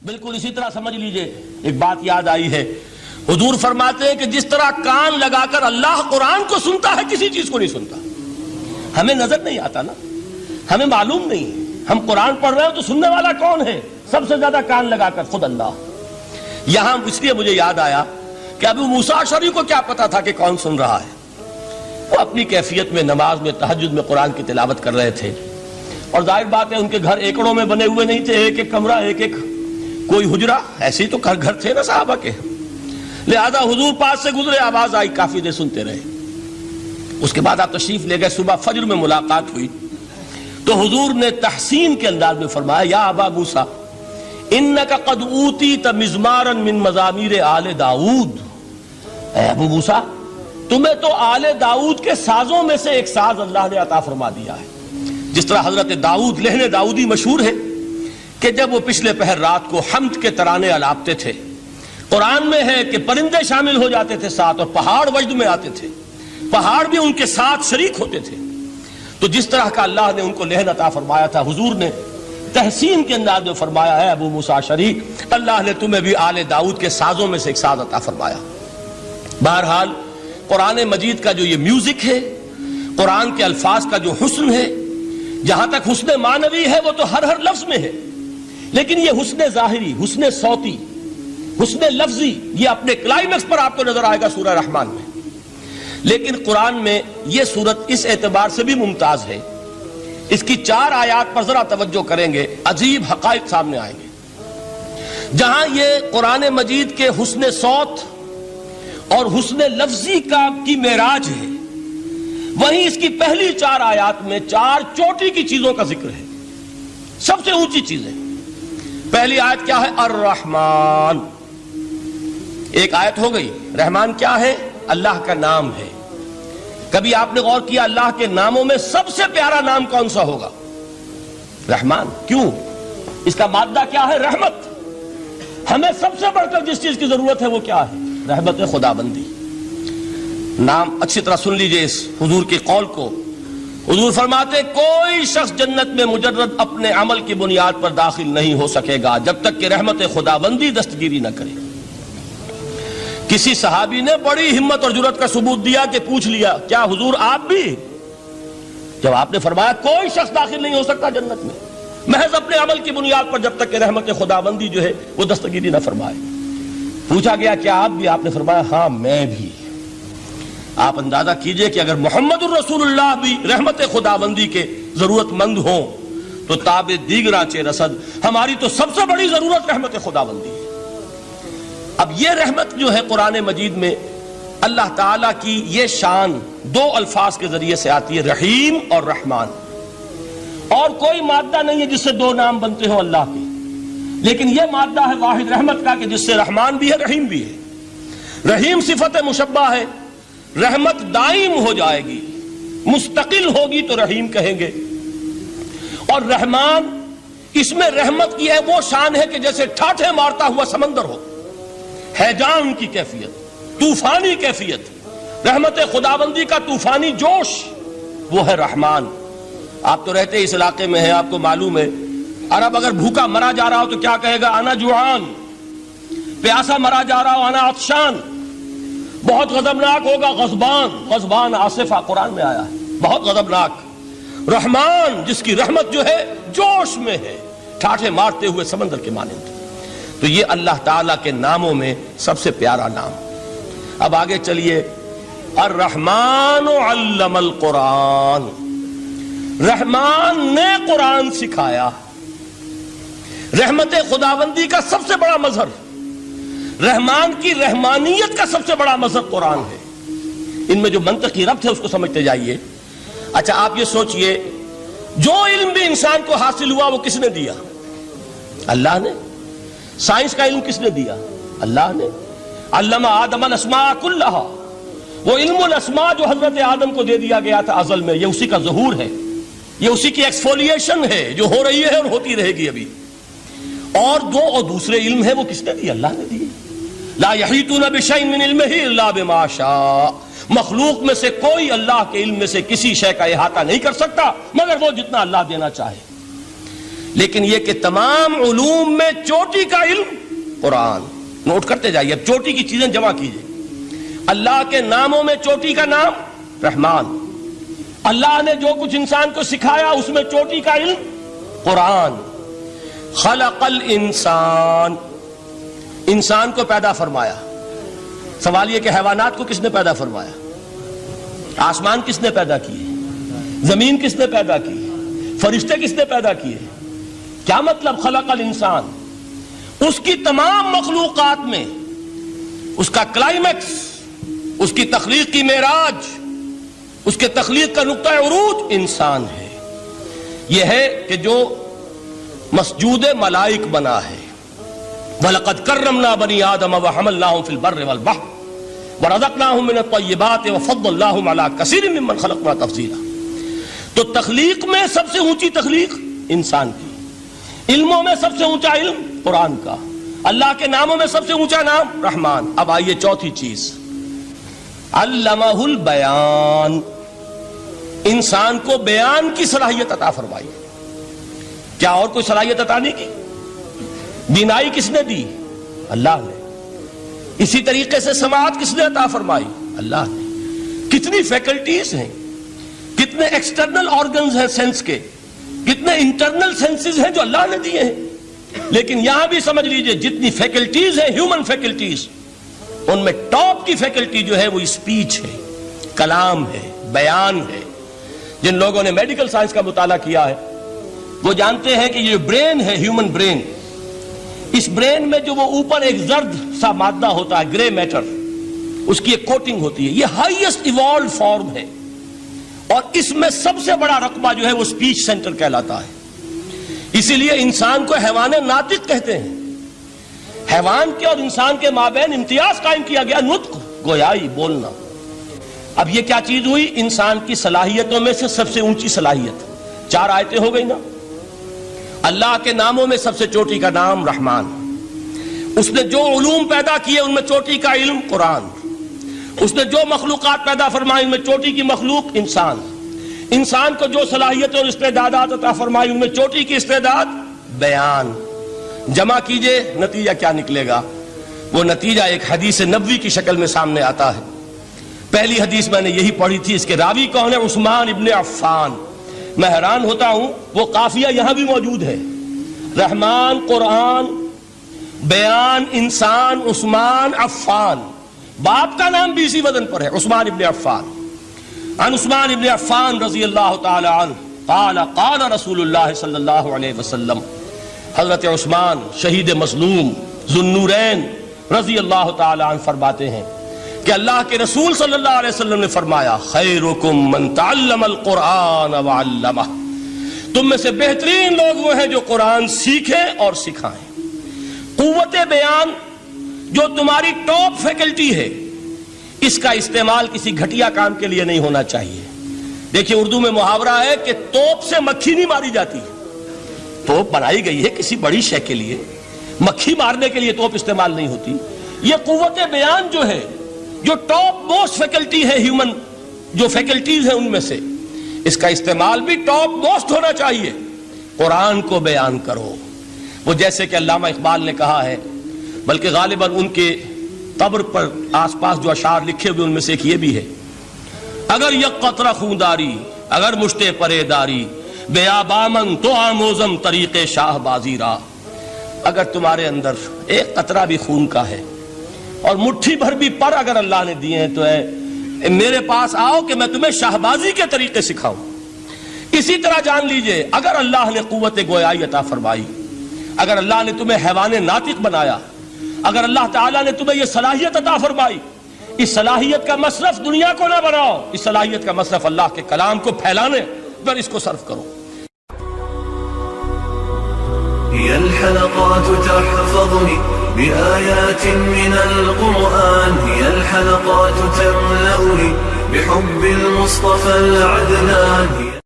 بالکل اسی طرح سمجھ لیجئے ایک بات یاد آئی ہے، حضور فرماتے ہیں کہ جس طرح کان لگا کر اللہ قرآن کو سنتا ہے کسی چیز کو نہیں سنتا. ہمیں نظر نہیں آتا نا، ہمیں معلوم نہیں ہے. ہم قرآن پڑھ رہے ہیں تو سننے والا کون ہے؟ سب سے زیادہ کان لگا کر خود اللہ. یہاں اس لیے مجھے یاد آیا کہ ابو موسیٰ اشعری کو کیا پتا تھا کہ کون سن رہا ہے. وہ اپنی کیفیت میں نماز میں تہجد میں قرآن کی تلاوت کر رہے تھے، اور ظاہر بات ہے ان کے گھر ایکڑوں میں بنے ہوئے نہیں تھے، ایک ایک کمرہ، ایک ایک کوئی حجرہ، ایسے ہی تو گھر تھے نا صحابہ کے. لہذا حضور پاس سے گزرے، آواز آئی، کافی دیر سنتے رہے. اس کے بعد آپ تشریف لے گئے، صبح فجر میں ملاقات ہوئی تو حضور نے تحسین کے انداز میں فرمایا، یا ابا موسیٰ انک قد اوتیت مزمارا من مزامیر آل داؤد. اے ابو موسیٰ، تمہیں تو آل داؤد کے سازوں میں سے ایک ساز اللہ نے عطا فرما دیا ہے. جس طرح حضرت داؤد لہن داؤدی مشہور ہے کہ جب وہ پچھلے پہر رات کو حمد کے ترانے الاپتے تھے، قرآن میں ہے کہ پرندے شامل ہو جاتے تھے ساتھ، اور پہاڑ وجد میں آتے تھے، پہاڑ بھی ان کے ساتھ شریک ہوتے تھے. تو جس طرح کا اللہ نے ان کو لہن عطا فرمایا تھا، حضور نے تحسین کے انداز میں فرمایا ہے ابو موسیٰ اشعری، اللہ نے تمہیں بھی آل داؤد کے سازوں میں سے ایک ساز عطا فرمایا. بہرحال قرآن مجید کا جو یہ میوزک ہے، قرآن کے الفاظ کا جو حسن ہے، جہاں تک حسن معنوی ہے وہ تو ہر لفظ میں ہے، لیکن یہ حسن ظاہری، حسن صوتی، حسن لفظی، یہ اپنے کلائمیکس پر آپ کو نظر آئے گا سورہ رحمان میں. لیکن قرآن میں یہ سورت اس اعتبار سے بھی ممتاز ہے، اس کی 4 آیات پر ذرا توجہ کریں گے، عجیب حقائق سامنے آئیں گے. جہاں یہ قرآن مجید کے حسن صوت اور حسن لفظی کی معراج ہے، وہیں اس کی پہلی 4 آیات میں 4 چوٹی کی چیزوں کا ذکر ہے، سب سے اونچی چیزیں. پہلی آیت کیا ہے؟ الرحمن. ایک آیت ہو گئی. رحمان کیا ہے؟ اللہ کا نام ہے. کبھی آپ نے غور کیا اللہ کے ناموں میں سب سے پیارا نام کون سا ہوگا؟ رحمان. کیوں؟ اس کا مادہ کیا ہے؟ رحمت. ہمیں سب سے بڑھ کر جس چیز کی ضرورت ہے وہ کیا ہے؟ رحمت خدا بندی. نام اچھی طرح سن لیجئے اس حضور کے قول کو. حضور فرماتے کوئی شخص جنت میں مجرد اپنے عمل کی بنیاد پر داخل نہیں ہو سکے گا جب تک کہ رحمت خداوندی دستگیری نہ کرے. کسی صحابی نے بڑی ہمت اور جرأت کا ثبوت دیا کہ پوچھ لیا، کیا حضور آپ بھی؟ جب آپ نے فرمایا کوئی شخص داخل نہیں ہو سکتا جنت میں محض اپنے عمل کی بنیاد پر جب تک کہ رحمت خداوندی جو ہے وہ دستگیری نہ فرمائے. پوچھا گیا کیا آپ بھی؟ آپ نے فرمایا ہاں میں بھی. آپ اندازہ کیجئے کہ اگر محمد الرسول اللہ بھی رحمت خداوندی کے ضرورت مند ہوں تو تاب دیگراں چہ رسد، ہماری تو سب سے بڑی ضرورت رحمت خداوندی ہے. اب یہ رحمت جو ہے قرآن مجید میں اللہ تعالیٰ کی یہ شان 2 الفاظ کے ذریعے سے آتی ہے، رحیم اور رحمان. اور کوئی مادہ نہیں ہے جس سے 2 نام بنتے ہوں اللہ کے، لیکن یہ مادہ ہے واحد رحمت کا کہ جس سے رحمان بھی ہے رحیم بھی ہے. رحیم صفت مشبہ ہے، رحمت دائم ہو جائے گی، مستقل ہوگی تو رحیم کہیں گے. اور رحمان، اس میں رحمت کی ہے وہ شان ہے کہ جیسے ٹھاٹھے مارتا ہوا سمندر ہو، ہیجان کی کیفیت، طوفانی کیفیت، رحمت خداوندی کا طوفانی جوش، وہ ہے رحمان. آپ تو رہتے اس علاقے میں ہیں، آپ کو معلوم ہے عرب اگر بھوکا مرا جا رہا ہو تو کیا کہے گا؟ انا جوعان. پیاسا مرا جا رہا ہو انا عطشان. بہت غضبناک ہوگا غضبان. غضبان آصفہ قرآن میں آیا ہے، بہت غضبناک. رحمان جس کی رحمت جو ہے جوش میں ہے، ٹھاٹھے مارتے ہوئے سمندر کے مانند. تو یہ اللہ تعالیٰ کے ناموں میں سب سے پیارا نام. اب آگے چلیے. الرحمن علم القرآن. رحمان نے قرآن سکھایا. رحمت خداوندی کا سب سے بڑا مظہر، رحمان کی رحمانیت کا سب سے بڑا مظہر قرآن ہے. ان میں جو منطقی ربط ہے اس کو سمجھتے جائیے. اچھا آپ یہ سوچئے، جو علم بھی انسان کو حاصل ہوا وہ کس نے دیا؟ اللہ نے. سائنس کا علم کس نے دیا؟ اللہ نے. علم آدم الاسماء کلہا. وہ علم الاسماء جو حضرت آدم کو دے دیا گیا تھا ازل میں، یہ اسی کا ظہور ہے، یہ اسی کی ایکسفولیشن ہے جو ہو رہی ہے اور ہوتی رہے گی ابھی. اور دوسرے علم ہے وہ کس نے دی؟ اللہ نے دی. لا یحیطون بشیء من علمہ الا بما شاء. مخلوق میں سے کوئی اللہ کے علم میں سے کسی شے کا احاطہ نہیں کر سکتا مگر وہ جتنا اللہ دینا چاہے. لیکن یہ کہ تمام علوم میں چوٹی کا علم قرآن. نوٹ کرتے جائیے، اب چوٹی کی چیزیں جمع کیجئے. اللہ کے ناموں میں چوٹی کا نام رحمان. اللہ نے جو کچھ انسان کو سکھایا اس میں چوٹی کا علم قرآن. خلق الانسان، انسان کو پیدا فرمایا. سوال یہ کہ حیوانات کو کس نے پیدا فرمایا؟ آسمان کس نے پیدا کیے؟ زمین کس نے پیدا کی؟ فرشتے کس نے پیدا کیے؟ کیا مطلب خلق الانسان؟ اس کی تمام مخلوقات میں اس کا کلائمیکس، اس کی تخلیق کی معراج، اس کے تخلیق کا نقطہ عروج انسان ہے. یہ ہے کہ جو مسجود ملائک بنا ہے. وَلَقَدْ كَرَّمْنَا بَنِي آدَمَ وَحَمَلْنَاهُمْ فِي الْبَرِّ وَالْبَحْرِ وَرَزَقْنَاهُمْ مِنَ الطَّيِّبَاتِ وَفَضَّلْنَاهُمْ عَلَى كَثِيرٍ مِّمَّنْ خَلَقْنَا تَفْضِيلًا. تو تخلیق میں سب سے اونچی تخلیق انسان کی، علموں میں سب سے اونچا علم قرآن کا، اللہ کے ناموں میں سب سے اونچا نام رحمان. اب آئیے چوتھی چیز، علمہ البیان، انسان کو بیان کی صلاحیت عطا فرمائی. کیا اور کوئی صلاحیت عطا نہیں کی؟ بینائی کس نے دی؟ اللہ نے. اسی طریقے سے سماعت کس نے عطا فرمائی؟ اللہ نے. کتنی فیکلٹیز ہیں، کتنے ایکسٹرنل آرگنز ہیں سینس کے، کتنے انٹرنل سینسز ہیں جو اللہ نے دیے ہیں. لیکن یہاں بھی سمجھ لیجئے جتنی فیکلٹیز ہیں ہیومن فیکلٹیز، ان میں ٹاپ کی فیکلٹی جو ہے وہ اسپیچ ہے، کلام ہے، بیان ہے. جن لوگوں نے میڈیکل سائنس کا مطالعہ کیا ہے وہ جانتے ہیں کہ یہ برین ہے، ہیومن برین، اس برین میں جو وہ اوپر ایک زرد سا مادہ ہوتا ہے، گرے میٹر، اس کی ایک کوٹنگ ہوتی ہے. یہ ہائیسٹ ایوالوڈ فارم ہے اور اس میں سب سے بڑا رقبہ جو ہے وہ اسپیچ سینٹر کہلاتا ہے. اسی لیے انسان کو حیوان ناطق کہتے ہیں. حیوان کے اور انسان کے مابین امتیاز قائم کیا گیا، نطق، گویائی، بولنا. اب یہ کیا چیز ہوئی؟ انسان کی صلاحیتوں میں سے سب سے اونچی صلاحیت. 4 آیتیں ہو گئی نا. اللہ کے ناموں میں سب سے چوٹی کا نام رحمان. اس نے جو علوم پیدا کیے ان میں چوٹی کا علم قرآن. اس نے جو مخلوقات پیدا فرمائی ان میں چوٹی کی مخلوق انسان. انسان کو جو صلاحیتیں اور استعدادات عطا فرمائی ان میں چوٹی کی استعداد بیان. جمع کیجئے، نتیجہ کیا نکلے گا؟ وہ نتیجہ ایک حدیث نبوی کی شکل میں سامنے آتا ہے. پہلی حدیث میں نے یہی پڑھی تھی. اس کے راوی کون ہے؟ عثمان ابن عفان. میں حیران ہوتا ہوں وہ قافیہ یہاں بھی موجود ہے. رحمان، قرآن، بیان، انسان، عثمان، عفان. باپ کا نام بھی اسی وزن پر ہے، عثمان ابن عفان. عن عثمان ابن عفان رضی اللہ تعالی عنہ قال قال رسول اللہ صلی اللہ علیہ وسلم. حضرت عثمان شہید مظلوم ذو النورین رضی اللہ تعالی عنہ فرماتے ہیں کہ اللہ کے رسول صلی اللہ علیہ وسلم نے فرمایا خیرکم من تعلم القرآن وعلمہ. تم میں سے بہترین لوگ وہ ہیں جو قرآن سیکھیں اور سکھائیں. قوت بیان جو تمہاری ٹاپ فیکلٹی ہے، اس کا استعمال کسی گھٹیا کام کے لیے نہیں ہونا چاہیے. دیکھیے اردو میں محاورہ ہے کہ توپ سے مکھی نہیں ماری جاتی. توپ بنائی گئی ہے کسی بڑی شے کے لیے، مکھی مارنے کے لیے توپ استعمال نہیں ہوتی. یہ قوت بیان جو ہے، جو ٹاپ موسٹ فیکلٹی ہے ہیومن، جو فیکلٹیز ہیں ان میں سے، اس کا استعمال بھی ٹاپ موسٹ ہونا چاہیے. قرآن کو بیان کرو. وہ جیسے کہ علامہ اقبال نے کہا ہے، بلکہ غالباً ان کے قبر پر آس پاس جو اشعار لکھے ہوئے ان میں سے ایک یہ بھی ہے: اگر یک قطرہ خونداری، اگر مشتے پرے داری، بیابامن تو آموزم طریق شاہ بازی را. اگر تمہارے اندر ایک قطرہ بھی خون کا ہے اور مٹھی بھر بھی پر اگر اللہ نے دیے ہیں تو ہے میرے پاس آؤ کہ میں تمہیں شاہبازی کے طریقے سکھاؤں. اسی طرح جان لیجئے اگر اللہ نے قوت گویائی عطا فرمائی، اگر اللہ نے تمہیں حیوان ناطق بنایا، اگر اللہ تعالیٰ نے تمہیں یہ صلاحیت عطا فرمائی، اس صلاحیت کا مصرف دنیا کو نہ بناؤ، اس صلاحیت کا مصرف اللہ کے کلام کو پھیلانے پر اس کو صرف کرو. هي الحلقات تحفظني بآيات من القرآن، هي الحلقات تملأني بحب المصطفى العدنان.